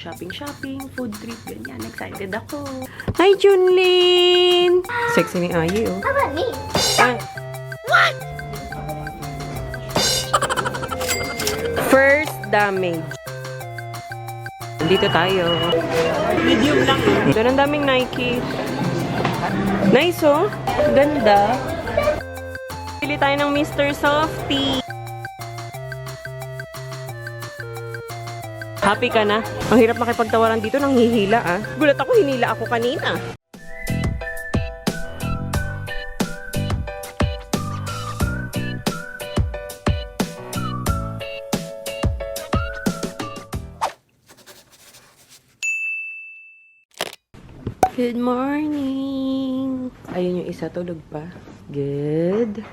Shopping, food trip, ganyan. Excited ako. Hi, Junlin! Sexy ni Ayi, oh. How about me? What? First damage. Dito tayo. Medium lang. Doon ang daming Nike. Nice, oh. Ganda. Pili tayo ng Mr. Softy. Happy ka na? Ang hirap makipagtawaran dito, nang hihila, ah. Gulat ako, hinila ako kanina. Good morning! Ayun yung isa, tulog pa. Good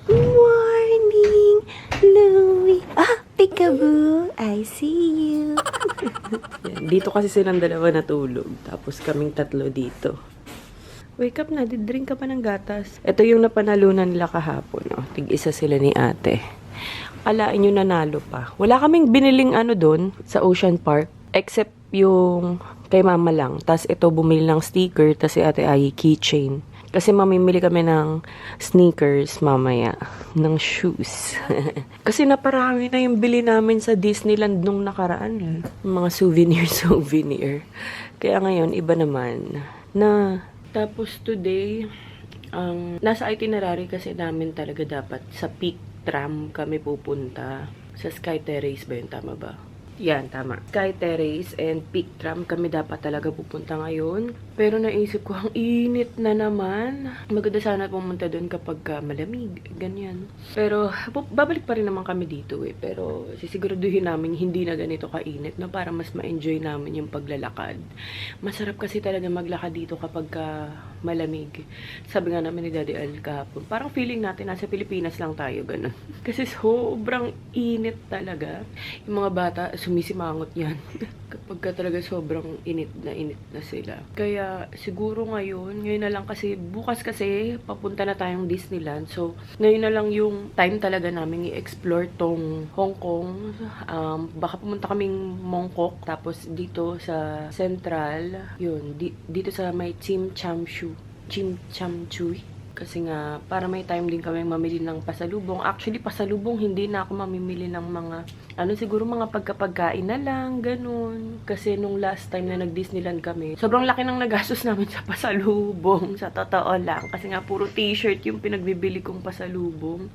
morning, Louie! Ah! Peekaboo! I see you! Yan, dito kasi silang dalawa natulog. Tapos kaming tatlo dito. Wake up na, didrink ka pa ng gatas. Ito yung napanalunan nila kahapon. Oh. Tig-isa sila ni ate. Alain nyo nanalo pa. Wala kaming biniling ano doon sa Ocean Park. Except yung kay mama lang. Tapos ito bumili ng sticker. Tapos si ate ay keychain. Kasi mamimili kami ng sneakers mamaya. Ng shoes. Kasi naparami na yung bili namin sa Disneyland nung nakaraan. Eh. Mga souvenir. Kaya ngayon, iba naman. Tapos today, nasa itinerary kasi namin talaga dapat sa Peak Tram kami pupunta. Sa Sky Terrace ba yun? Tama ba? Yan, tama. Sky Terrace and Peak Tram kami dapat talaga pupunta ngayon. Pero naisip ko, ang init na naman. Maganda sana pumunta doon kapag malamig. Ganyan. Pero, babalik pa rin naman kami dito eh. Pero, sisiguraduhin namin hindi na ganito kainit, no? Para mas ma-enjoy namin yung paglalakad. Masarap kasi talaga maglakad dito kapag malamig. Sabi nga namin ni Daddy Al kahapon, parang feeling natin nasa Pilipinas lang tayo, ganun. Kasi sobrang init talaga. Yung mga bata, sumisimangot yan. Kapag ka talaga sobrang init na sila. Kaya siguro ngayon na lang kasi, bukas kasi papunta na tayong Disneyland. So, ngayon na lang yung time talaga namin i-explore tong Hong Kong. Baka pumunta kaming Mongkok. Tapos dito sa Central, yun, dito sa may Chim Cham Chui. Kasi nga, para may time din kami mamili ng pasalubong. Actually, pasalubong, hindi na ako mamimili ng mga, siguro mga pagkapagkain na lang, ganun. Kasi nung last time na nag-Disneyland kami, sobrang laki ng nagastos namin sa pasalubong, sa totoo lang. Kasi nga, puro t-shirt yung pinagbibili kong pasalubong.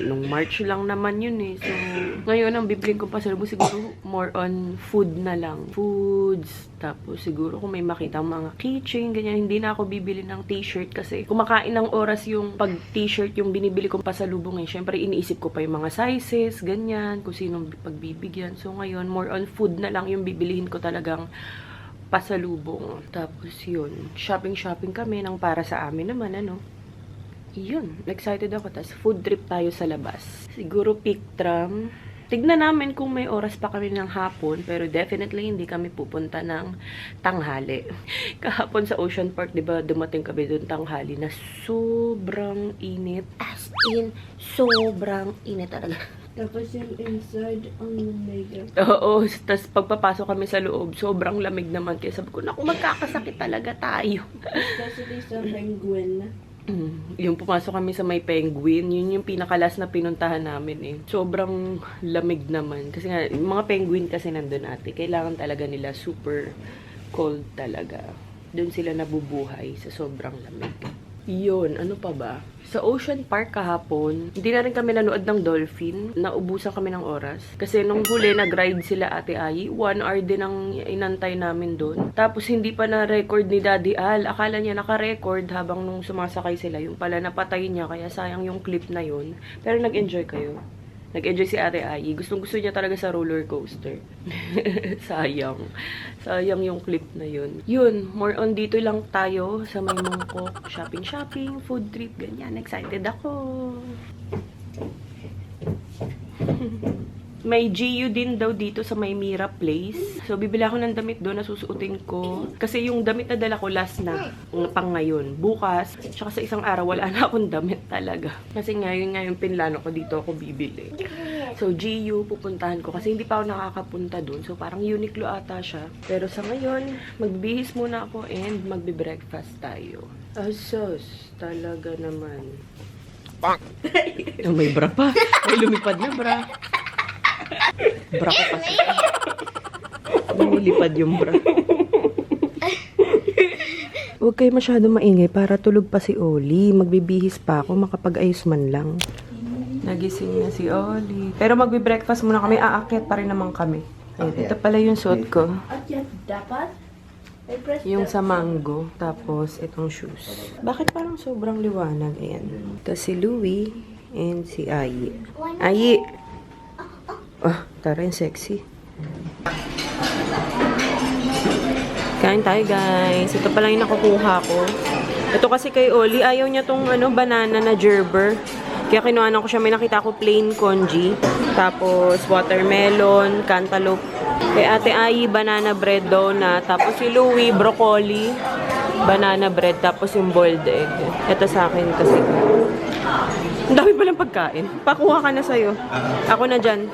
Nung March lang naman yun eh. So, ngayon, ang bibiling kong pasalubong, siguro more on food na lang. Foods. Tapos, siguro kung may makita mga keychain, ganyan, hindi na ako bibili ng t-shirt kasi kumakain ng oras yung pag t-shirt yung binibili kong pasalubong eh. Syempre, iniisip ko pa yung mga sizes, ganyan, kung sinong pagbibigyan. So, ngayon, more on food na lang yung bibilihin ko talagang pasalubong. Tapos, yun. Shopping kami ng para sa amin naman, Yun. Excited ako. Tapos, food trip tayo sa labas. Siguro, Peak Tram. Tignan namin kung may oras pa kami ng hapon, pero definitely hindi kami pupunta ng tanghali. Kahapon sa Ocean Park, di ba, dumating kami doon tanghali na sobrang init. As in, sobrang init talaga. Tapos yung inside, ang lamig. Oo, tapos pagpapasok kami sa loob, sobrang lamig naman. Kaya sabi ko, naku, magkakasakit talaga tayo. Especially sa Penguin. Yung pumasok kami sa may Penguin, yun yung pinakalas na pinuntahan namin eh. Sobrang lamig naman. Kasi nga, yung mga penguin kasi nandun ate, kailangan talaga nila super cold talaga. Doon sila nabubuhay sa sobrang lamig. Yun, ano pa ba? Sa Ocean Park kahapon, hindi na rin kami nanood ng dolphin. Naubusan kami ng oras. Kasi nung huli, nag-ride sila Ate Ayi. 1 hour din ang inantay namin doon. Tapos hindi pa na-record ni Daddy Al. Akala niya naka-record habang nung sumasakay sila. Yung pala napatay niya, kaya sayang yung clip na yun. Pero nag-enjoy kayo. Nag-enjoy si Ate Ayi. Gustong-gusto niya talaga sa roller coaster. Sayang. Sayang yung clip na yun. Yun, more on dito lang tayo sa may Mongkok. Shopping, food trip, ganyan. Excited ako. May GU din daw dito sa may Mira Place. So, bibili ako ng damit doon na susuotin ko. Kasi yung damit na dala ko last na, pang ngayon. Bukas, tsaka sa isang araw, wala na akong damit talaga. Kasi ngayon pinlano ko dito ako bibili. So, GU pupuntahan ko kasi hindi pa ako nakakapunta dun. So, parang Uniqlo ata siya. Pero sa ngayon, magbihis muna ako and magbe-breakfast tayo. Asos, talaga naman. Bang! Oh, may bra pa. May lumipad na bra. Bra ko kasi. Lumilipad yung bra. Huwag kayo masyado maingay para tulog pa si Oli. Magbibihis pa ako, makapag-ayos man lang. Nagising na si Oli. Pero magbe-breakfast muna kami. Aakyat pa rin naman kami. Ayan, ito pala yung suot ko. At yan, dapat? I press Yung sa mango. Tapos, itong shoes. Bakit parang sobrang liwanag? Ayan. Ito si Louie and si Ayi. Ayi! Oh, tara yung sexy. Kain tayo, guys. Ito pala yung nakukuha ko. Ito kasi kay Oli, ayaw niya tong banana na gerber. Kaya kinuhanan ko siya. May nakita ko plain congee. Tapos watermelon, cantaloupe. Kay Ate Ayi, banana bread donut. Tapos si Louie, broccoli, banana bread. Tapos yung boiled egg. Ito sa akin kasi. Ang dami palang pagkain. Pakuha ka na sa'yo. Ako na dyan.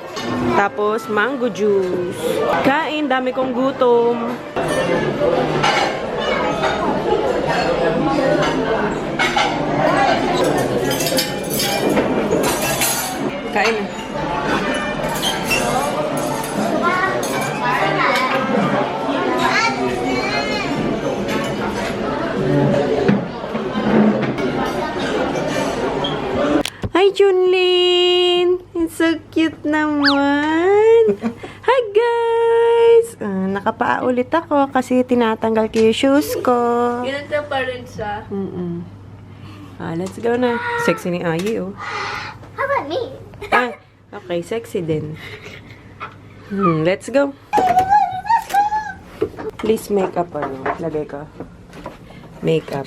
Tapos mango juice. Kain, dami kong gutom. Kain na. Hi, Junlin! It's so cute naman! Hi, guys! Nakapaa ulit ako kasi tinatanggal ko yung shoes ko. Ginanta pa rin sa... Let's go na. Sexy ni Ayi, oh. How about me? Okay, sexy din. Let's go. Please makeup, lagay ka. Makeup.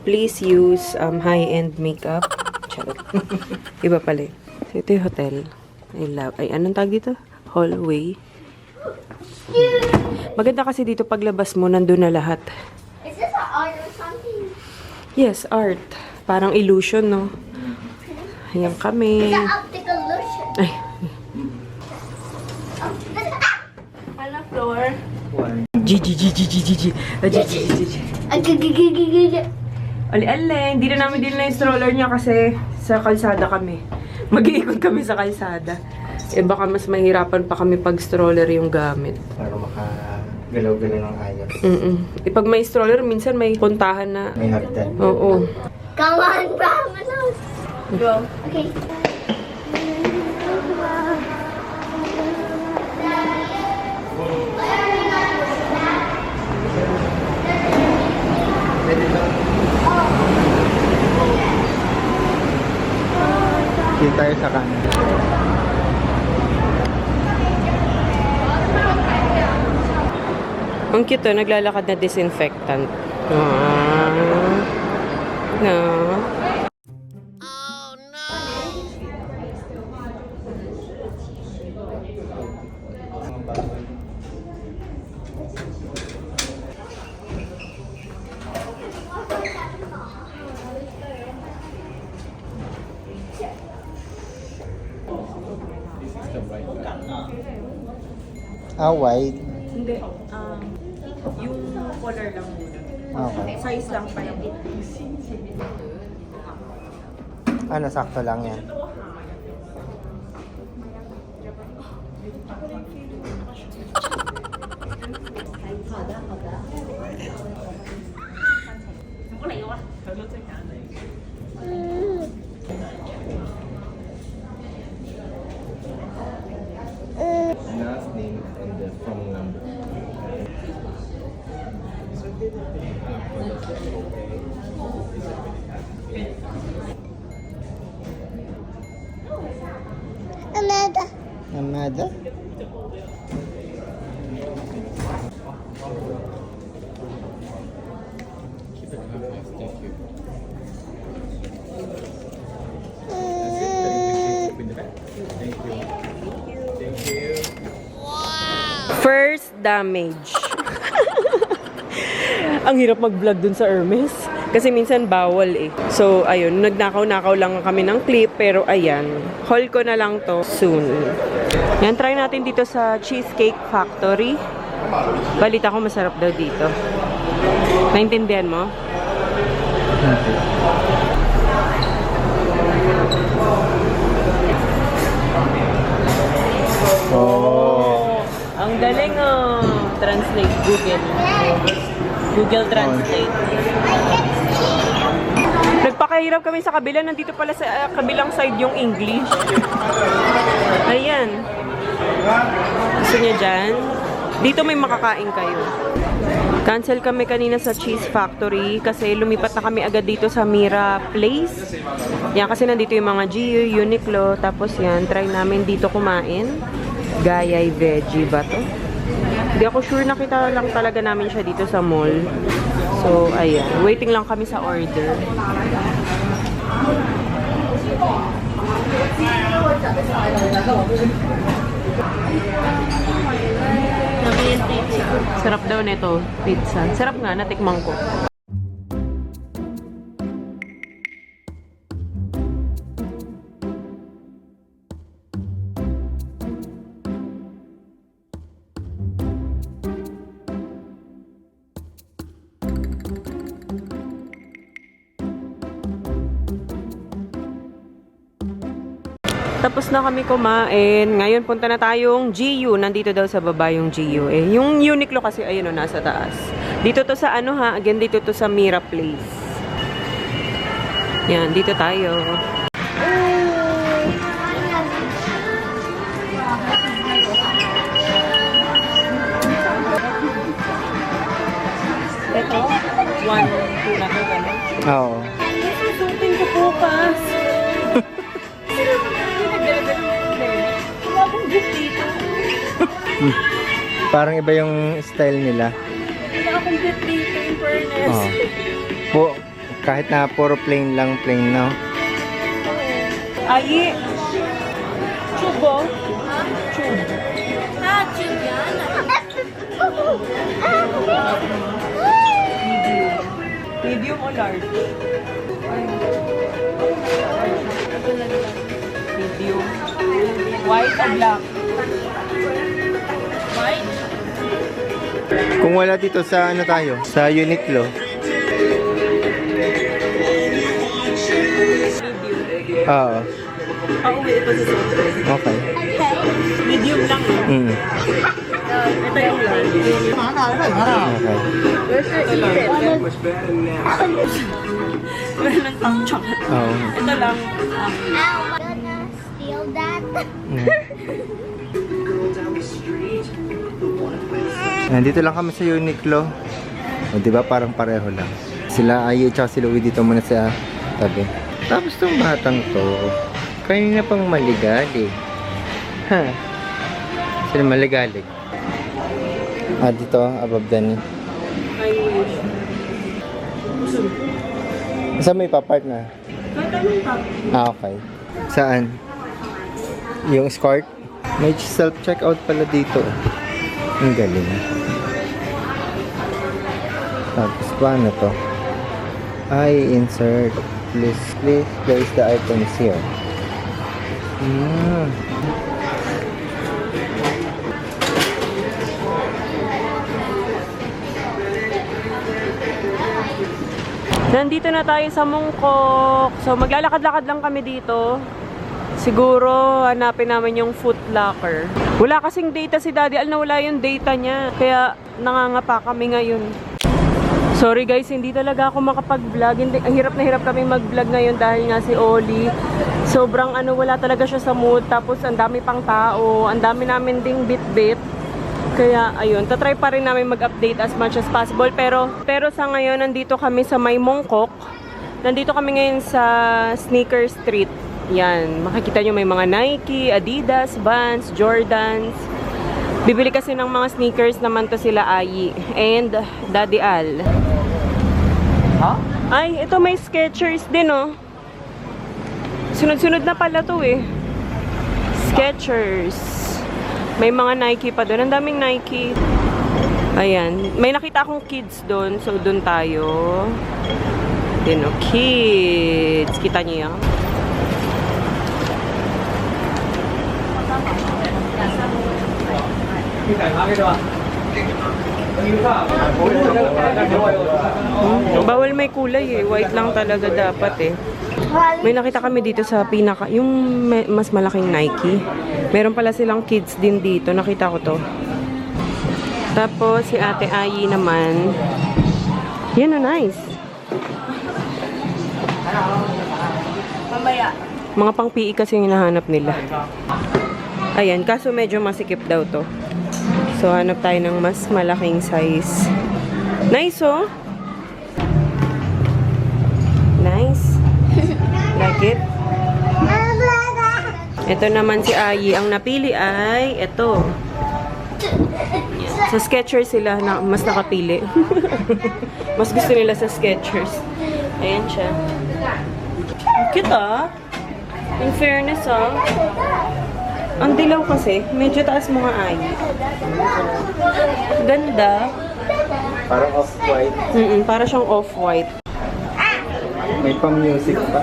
Please use high-end makeup. Charot. Iba pala. So, ito yung hotel. Ay, anong tag dito? Hallway. Maganda kasi dito paglabas mo, nandun na lahat. Is this an art or something? Yes, art. Parang illusion, no? Ayan kami. It's an optical illusion. Ay, Ano, floor? Gigi. Ali, hindi na namin din na yung stroller niya kasi sa kalsada kami. Mag-iikot kami sa kalsada. Eh baka mas mahirapan pa kami pag stroller yung gamit. Para makagalaw-galaw ng ayos. Eh pag may stroller, minsan may puntahan na. May hagdan. Oo. Come on, Brahmanos. Go. Okay. Dito tayo sa kanan. Ang cute to, naglalakad na disinfectant. No. White. Hindi. Yung color lang muna. Okay. Size lang pala. Ano, sakto lang yan. Last name and the phone number. Amada? First damage. Ang hirap mag-vlog dun sa Hermes. Kasi minsan bawal eh. So, ayun, nagnakaw-nakaw lang kami ng clip. Pero ayan, haul ko na lang to soon. Yan, try natin dito sa Cheesecake Factory. Balita ko masarap daw dito. Naintindihan mo? Oh. Ang galing oh. Translate, Google. Google Translate. Nagpakahirap kami sa kabila. Nandito pala sa kabilang side yung English. Ayan. Gusto niya dyan? Dito may makakain kayo. Cancel kami kanina sa Cheese Factory kasi lumipat na kami agad dito sa Mira Place. Yan kasi nandito yung mga GU, Uniqlo. Tapos yan, try namin dito kumain. Gayay veggie ba to? Hindi ako sure, nakita lang talaga namin siya dito sa mall. So, ayan. Waiting lang kami sa order. Sarap daw nito, pizza. Sarap nga, natikman ko. Tapos na kami kumain. Ngayon punta na tayong GU. Nandito daw sa baba yung GU. Eh, yung Uniqlo kasi ayun o, nasa taas. Dito to sa ano ha, again dito to sa Mira Place. Yan, dito tayo. Ito, 1, 2 na to, gano'n. Oo. Susutin ko bukas. Parang iba yung style nila. Wala akong bit dito in fairness. Oh. Kahit na puro plain lang, plain na. Ayi. Chubo. Chub. Ah, Juliana. Medium o large? Medium. White o black? White. Kung wala dito sa ano tayo, sa Uniqlo. Medium. Oo. Pauwi ito sa soto. Okay. Medium lang. Mm. Ito yung large. Okay. Ito large. Meron ng tangchak. Oo. Ito lang. Ow, my goodness. Steal that. Nandito lang kami sa Uniqlo. O, diba parang pareho lang. Sila Ayu at si Louie dito muna sa tabi. Tapos tong batang to, kanina pang maligalig. Ha? Sila maligalig. Ah, dito, above the knee. I wish. Saan may papart na? Kahit anong top. Ah, okay. Saan? Yung skirt? May self-checkout pala dito. Ang galing. Tapos paano to? I insert. Please place the items here. Nandito na tayo sa Mongkok. So, maglalakad-lakad lang kami dito. Siguro, hanapin namin yung Foot Locker. Wala kasing data si Daddy. Nawala yung data niya. Kaya, nangangapa kami ngayon. Sorry guys, hindi talaga ako makapag-vlog. Hirap na hirap kami mag-vlog ngayon dahil nga si Oli. Sobrang wala talaga siya sa mood. Tapos, ang dami pang tao. Ang dami namin ding bit-bit. Kaya, ayun, tatry pa rin namin mag-update as much as possible. Pero sa ngayon, nandito kami sa may Mongkok. Nandito kami ngayon sa Sneaker Street. Yan, makikita nyo may mga Nike, Adidas, Vans, Jordans. Bibili kasi ng mga sneakers naman to sila Ayi and Daddy Al. Huh? Ay, ito may Skechers din oh. Sunod-sunod na pala to eh. Skechers. May mga Nike pa doon. Ang daming Nike. Ayan. May nakita akong kids doon. So, doon tayo. Yan o, kids. Kita niyo yan? Bawal may kulay eh. White lang talaga dapat eh. May nakita kami dito sa pinaka, yung mas malaking Nike. Meron pala silang kids din dito. Nakita ko to. Tapos si Ate Ayi naman. Yan o, nice. Mamaya. Mga pang PE kasi yung hinahanap nila. Ayan, kaso medyo masikip daw to. So, hanap tayo ng mas malaking size. Nice, oh! Nice. Like it? Ito naman si Ayi. Ang napili ay ito. Sa Skechers sila na mas nakapili. Mas gusto nila sa Skechers. Ayan siya. Cute, ah. In fairness, ah. Ang dilaw kasi, medyo taas mga Ayi. Ganda. Parang off-white. Para siyang off-white. May pang-music pa.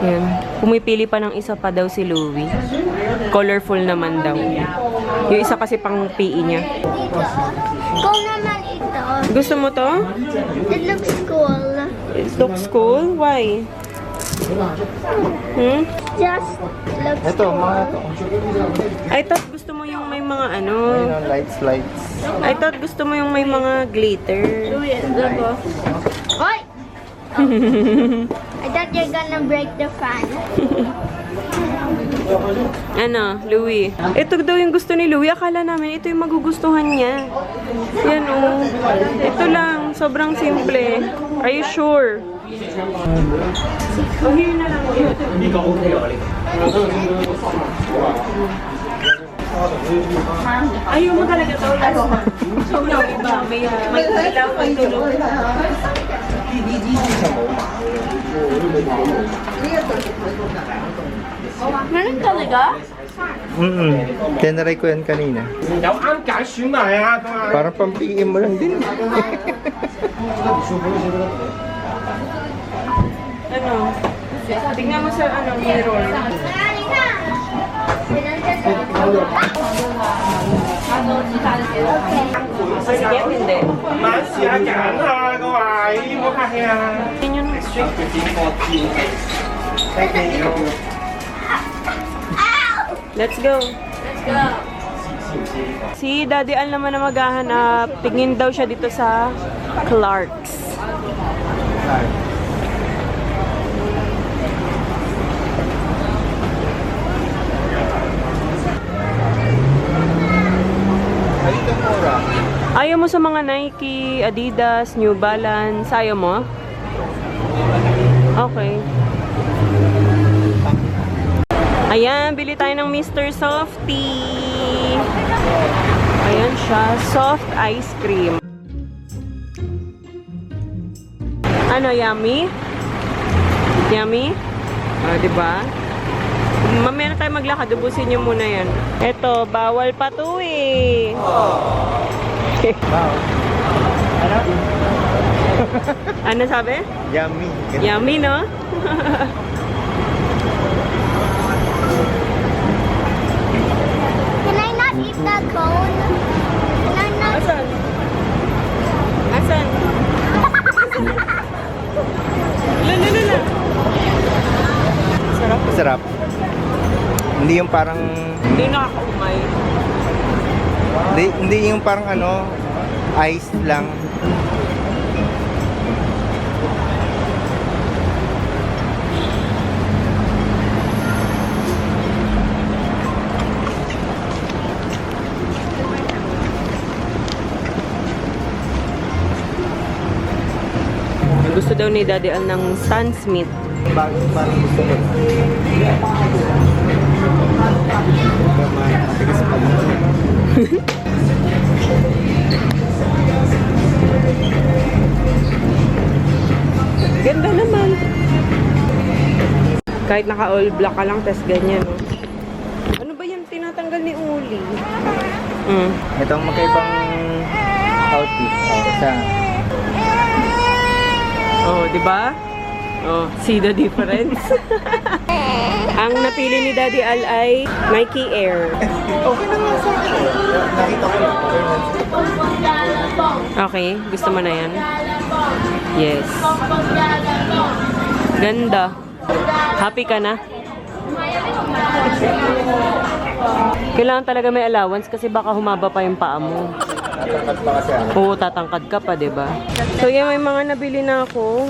Yan. Pumipili pa ng isa pa daw si Louie. Colorful naman daw. Yung isa kasi pang PE niya. Cool naman ito. Gusto mo to? It looks cool. It looks cool? Why? Just looks Ito, cool. mga ito. I thought gusto mo yung may mga ano. Ayun, lights. I thought gusto mo yung may mga glitter. Oy! I thought you're gonna break the fan. Ano, Louie? Ito daw yung gusto ni Louie. Akala namin ito yung magugustuhan niya. Yan oh. Ito lang. Sobrang simple. Are you sure? Oh, here na lang yun. Ayaw mo talaga to. So, no, iba. May ilaw pang tulog. Meron talaga? Tinry ko yan kanina. Parang pang-PM mo lang din. Ano? Tingnan mo sa ano, mirror. Sige, hindi. Yun yung Let's go. Let's go. Si Daddy Al naman na maghahanap. Tingin daw siya dito sa Clark's. Ayaw mo sa mga Nike, Adidas, New Balance? Ayaw mo? Okay. Ayan, bili tayo ng Mr. Softy. Ayan siya, soft ice cream. Ano, yummy? Yummy? Ah, diba? Mamaya na tayo maglakad, ubusin nyo muna yan. Eto, bawal pa to eh. Ano sabi? Yummy. Yummy, no? Can I not eat the cone? Can I not? Asan? Asan? Lala. Sarap. Masarap. Hindi yung parang... Hindi nakakaumay. Hindi yung parang ano, ice lang. Gusto daw ni Daddy Al ng Stan Smith. Parang gusto ko. Matigas pa mo. Ganda naman. Kahit naka all black ka lang, tas ganyan. No? Ano ba yan tinatanggal ni Uli? Itong magkaibang outfit. Isa. Oh, Diba? Oh, see the difference? Ang napili ni Daddy Al ay Nike Air. Okay na nga sa akin. Nakita ko lang. Okay, gusto mo na yan? Yes. Ganda. Happy ka na? Kailangan talaga may allowance kasi baka humaba pa yung paa mo. Tatangkad pa kasi ako. Oo, tatangkad ka pa, diba? So, yan, may mga nabili na ako.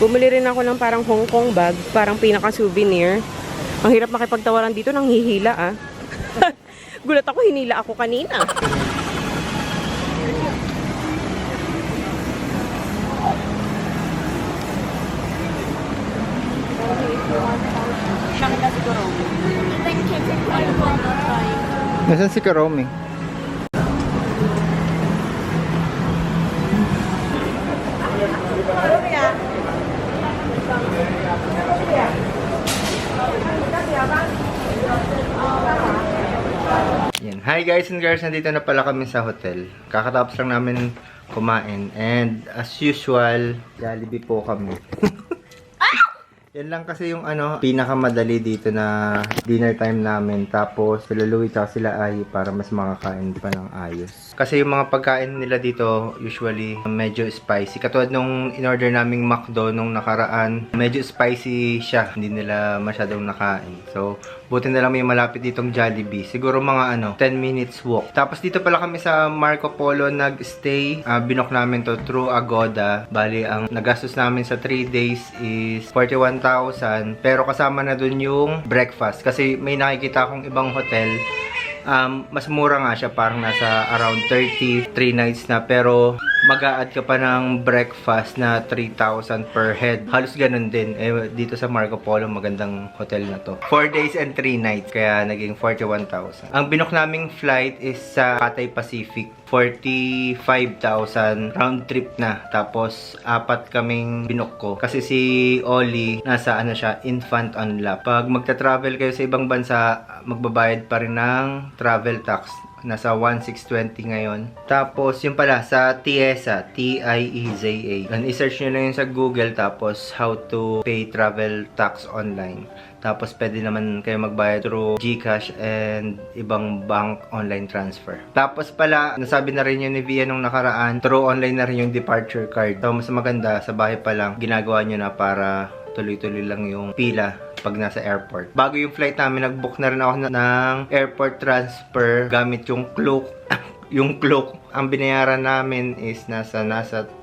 Bumili rin ako ng parang Hong Kong bag, parang pinaka-souvenir. Ang hirap makipagtawaran dito, nang hihila, ah. Gulat ako, hinila ako kanina. Even kids in California. Nasaan si Karomi? Yan. Hi guys and girls, nandito na pala kami sa hotel. Kakatapos lang namin kumain and as usual, Jollibee po kami. Yan lang kasi yung pinakamadali dito na dinner time namin. Tapos sila Louie at sila Ai para mas makakain pa ng ayos. Kasi yung mga pagkain nila dito usually medyo spicy. Katulad nung in-order naming McDo nung nakaraan, medyo spicy siya. Hindi nila masyadong nakain. So, buti na lang may malapit ditong Jollibee. Siguro mga 10 minutes walk. Tapos dito pala kami sa Marco Polo nag-stay. Binok namin to through Agoda. Bali, ang nagastos namin sa 3 days is 41,000. Pero kasama na dun yung breakfast. Kasi may nakikita akong ibang hotel. Mas mura nga siya. Parang nasa around 33 nights na. Pero mag-a-add ka pa ng breakfast na 3,000 per head. Halos ganun din. Dito sa Marco Polo, magandang hotel na to. 4 days and 3 nights. Kaya naging 41,000. Ang binok naming flight is sa Cathay Pacific. 45,000 round trip na. Tapos, 4 kaming binok ko. Kasi si Oli, nasa siya, infant on lap. Pag magta-travel kayo sa ibang bansa, magbabayad pa rin ng travel tax. Nasa 1,620 ngayon. Tapos, yung pala, sa TIEZA, T-I-E-Z-A. I-search nyo lang yun sa Google, tapos how to pay travel tax online. Tapos, pwede naman kayo magbayad through GCash and ibang bank online transfer. Tapos pala, nasabi na rin yun ni Via nung nakaraan, through online na rin yung departure card. So, mas maganda, sa bahay pa lang, ginagawa nyo na para tuloy-tuloy lang yung pila pag nasa airport. Bago yung flight namin, nag-book na rin ako ng airport transfer gamit yung Klook. Yung Klook, ang binayaran namin is nasa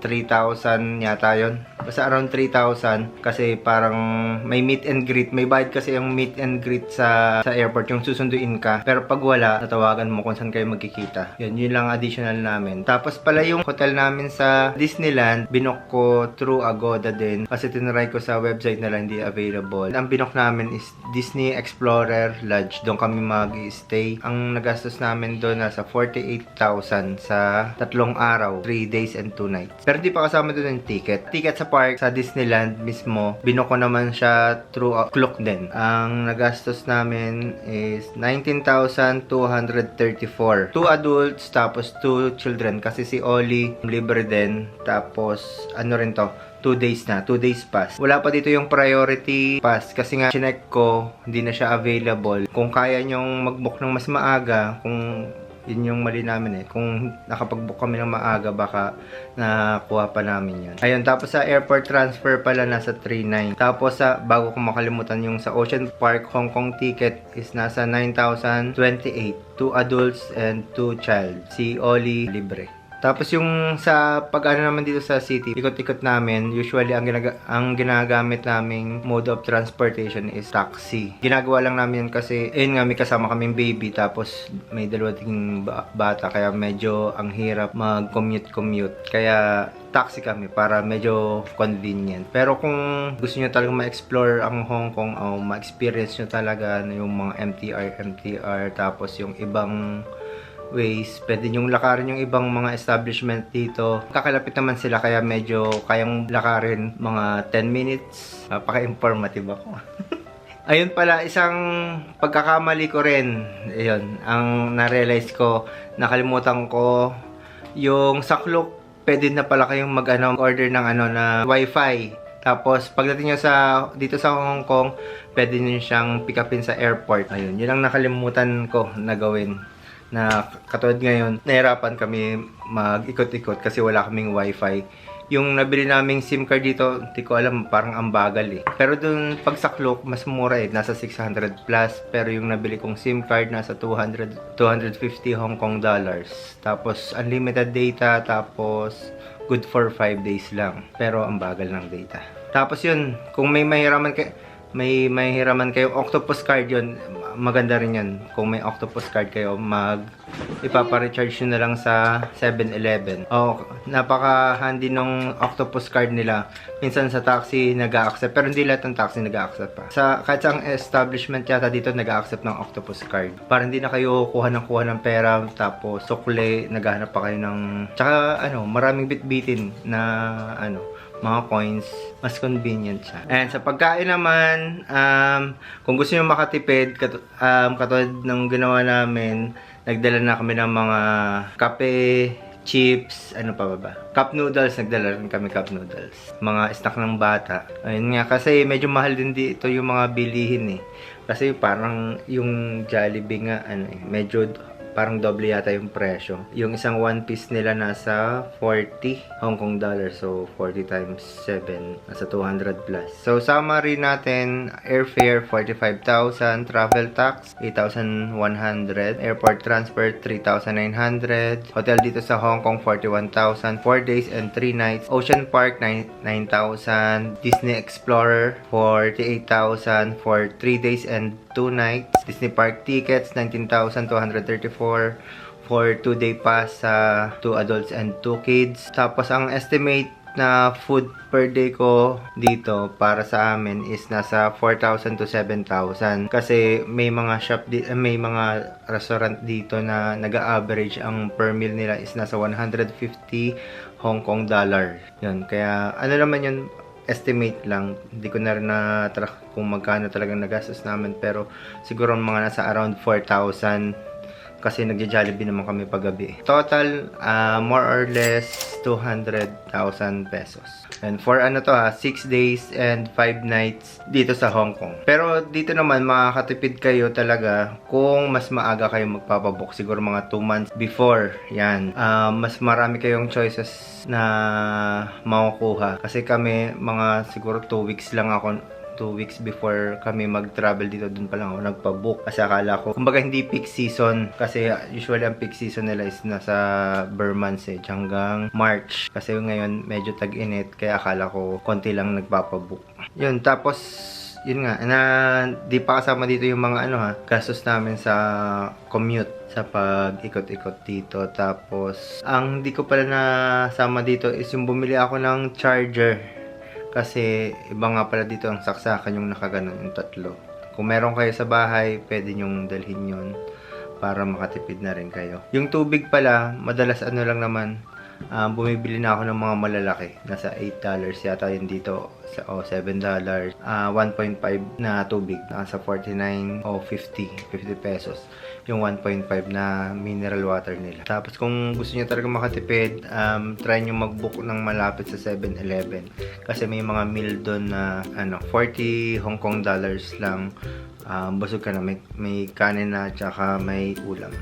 3,000 yata yun. Basta around 3,000 kasi parang may meet and greet. May bayad kasi yung meet and greet sa airport, yung susunduin ka. Pero pag wala, natawagan mo kung saan kayo magkikita. Yun lang additional namin. Tapos pala yung hotel namin sa Disneyland, binok ko through Agoda din. Kasi tinry ko sa website nila, hindi available. Ang binok namin is Disney Explorer Lodge. Doon kami mag-stay. Ang nagastos namin doon nasa 48,000 sa 3 araw, 3 days and 2 nights. Pero hindi pa kasama doon yung ticket. Ticket sa park, sa Disneyland mismo, binok ko naman siya through Klook din. Ang nagastos namin is 19,234. 2 adults, tapos 2 children. Kasi si Oli, libre din. Tapos, rin to? 2 days na. 2 days pass. Wala pa dito yung priority pass. Kasi nga, chinek ko, hindi na siya available. Kung kaya nyong mag-book ng mas maaga, kung yun yung mali namin kung nakapag-book kami ng maaga, baka nakuha pa namin yun. Ayun, tapos sa airport transfer pala nasa 3,900. Tapos bago ko makalimutan, yung sa Ocean Park Hong Kong ticket is nasa 9,028. 2 adults and 2 child. Si Oli, libre. Tapos yung sa pag-ano naman dito sa city, ikot-ikot namin, usually ang ginagamit naming mode of transportation is taxi. Ginagawa lang namin kasi, ayun nga, may kasama kaming baby, tapos may dalawa ding bata, kaya medyo ang hirap mag-commute. Kaya taxi kami para medyo convenient. Pero kung gusto nyo talaga ma-explore ang Hong Kong o ma-experience nyo talaga yung mga MTR, tapos yung ibang ways, pwede nyong lakarin yung ibang mga establishment dito. Kakalapit naman sila, kaya medyo kayang lakarin mga 10 minutes. Napaka-informative ako. Ayun pala, isang pagkakamali ko rin. Ayun, ang na-realize ko, nakalimutan ko, yung sa Klook, pwede na pala kayong order ng na wifi. Tapos, pagdating nyo dito sa Hong Kong, pwede nyo siyang pick upin sa airport. Ayun, yun ang nakalimutan ko na gawin. Na katulad ngayon, nahirapan kami mag-ikot-ikot kasi wala kaming wifi. Yung nabili naming SIM card dito, hindi ko alam, parang ang bagal eh. Pero dun, pag sa Klook, mas mura eh, nasa 600 plus. Pero yung nabili kong SIM card, nasa 250 Hong Kong dollars. Tapos, unlimited data, tapos good for 5 days lang. Pero ang bagal ng data. Tapos yun, kung may mahiraman kayong Octopus card yun, maganda rin yan. Kung may Octopus card kayo, ipapa-recharge nyo na lang sa 7-Eleven. Napaka-handy nung Octopus card nila. Minsan sa taxi nag-a-accept, pero hindi lahat ng taxi nag-a-accept pa. Kahit sa establishment yata dito nag-a-accept ng Octopus card. Para hindi na kayo kuha ng pera, tapos sukle, naghahanap pa kayo ng... Tsaka maraming bit-bitin na mga coins, mas convenient siya. And sa pagkain naman, kung gusto nyo makatipid, katulad ng ginawa namin, nagdala na kami ng mga kape, chips, cup noodles, nagdala rin kami cup noodles. Mga snack ng bata. Ayun nga, kasi medyo mahal din dito yung mga bilihin eh. Kasi parang yung Jollibee nga, medyo parang doble yata yung presyo. Yung isang one piece nila nasa 40 Hong Kong dollars. So, 40 times 7, nasa 200 plus. So, summary natin, airfare 45,000, travel tax 8,100, airport transfer 3,900, hotel dito sa Hong Kong 41,000, 4 days and 3 nights, Ocean Park 9,000, Disney Explorer 48,000 for 3 days and 2 nights, Disney Park tickets 19,234 for 2-day pass sa 2 adults and 2 kids. Tapos ang estimate na food per day ko dito para sa amin is nasa 4,000 to 7,000 kasi may mga may mga restaurant dito na nag-average ang per meal nila is nasa 150 Hong Kong dollar. Yun, kaya naman yun, estimate lang. Hindi ko na rin na-track kung magkano talagang nagastos namin, pero siguro mga nasa around 4,000 kasi nagja-Jollibee naman kami paggabi. Total, more or less 200,000 pesos. And for 6 days and 5 nights dito sa Hong Kong. Pero dito naman makakatipid kayo talaga kung mas maaga kayo magpapabook. Siguro mga 2 months before. Yan. Mas marami kayong choices na makukuha. Kasi kami mga siguro 2 weeks lang ako 2 weeks before kami mag-travel dito, dun pa lang ako nagpa-book. Kasi akala ko, kumbaga hindi peak season. Kasi usually ang peak season nila is nasa bare months hanggang March. Kasi ngayon medyo tag-init, kaya akala ko konti lang nagpapabook. Yun, tapos yun nga, di pa kasama dito yung mga gastos namin sa commute, sa pag-ikot-ikot dito. Tapos, ang di ko pala nasama dito is yung bumili ako ng charger. Kasi iba nga pala dito ang saksakan yung nakaganon, yung 3. Kung meron kayo sa bahay, pwede nyong dalhin yun para makatipid na rin kayo. Yung tubig pala, madalas lang naman, bumibili na ako ng mga malalaki. Nasa $8 yata yun dito. $7. 1.5 na tubig. Nasa 49 o 50 pesos. Yung 1.5 na mineral water nila. Tapos kung gusto niyo talaga makatipid, try nyo mag-book ng malapit sa 7-Eleven. Kasi may mga meal doon na 40 Hong Kong dollars lang. Busog ka na. May kanin na tsaka may ulam.